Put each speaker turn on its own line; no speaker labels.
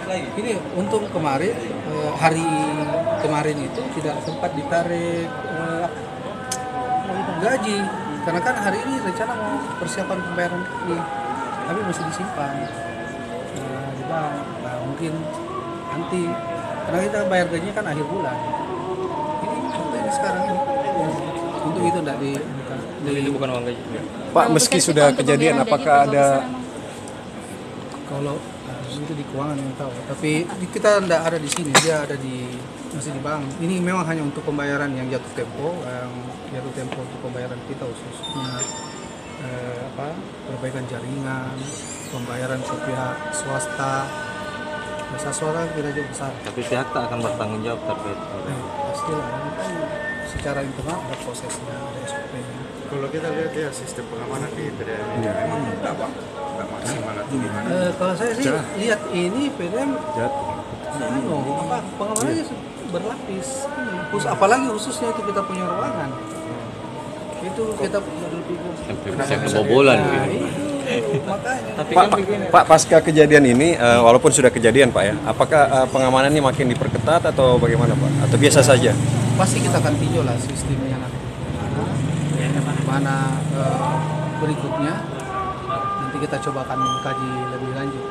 Ini untuk kemarin hari kemarin itu tidak sempat ditarik gaji karena kan hari ini rencana mau persiapan pembayaran ini tapi masih disimpan di bank. Nah, mungkin nanti karena kita bayar gajinya kan akhir bulan ini sekarang ini untuk itu tidak
Itu bukan uang gaji.
Pak, meski sudah kejadian, apakah ada
kalau itu di keuangan yang tahu, tapi kita tidak ada di sini, dia ada masih di bank. Ini memang hanya untuk pembayaran yang jatuh tempo untuk pembayaran kita khususnya perbaikan jaringan, pembayaran ke pihak swasta. Jasa swasta tidak jauh besar.
Tapi pihak tak akan bertanggung jawab terkait.
Pastilah, ini kan secara internal ada prosesnya, ada SOP-nya.
Kalau kita lihat ya sistem pengamanan di PDAM ini nggak maksimal atau gimana?
Kalau saya sih lihat ini PDM pengamanannya berlapis. Apalagi khususnya itu kita punya ruangan. Itu kita
Bisa kebobolan.
makanya.
Tapi
Pak,
kan begini.
Pak, pasca kejadian ini, walaupun sudah kejadian Pak ya, apakah pengamanannya makin diperketat atau bagaimana Pak? Atau biasa saja?
Pasti kita akan tinjau lah sistemnya nanti mana berikutnya. Nanti kita coba akan kaji lebih lanjut.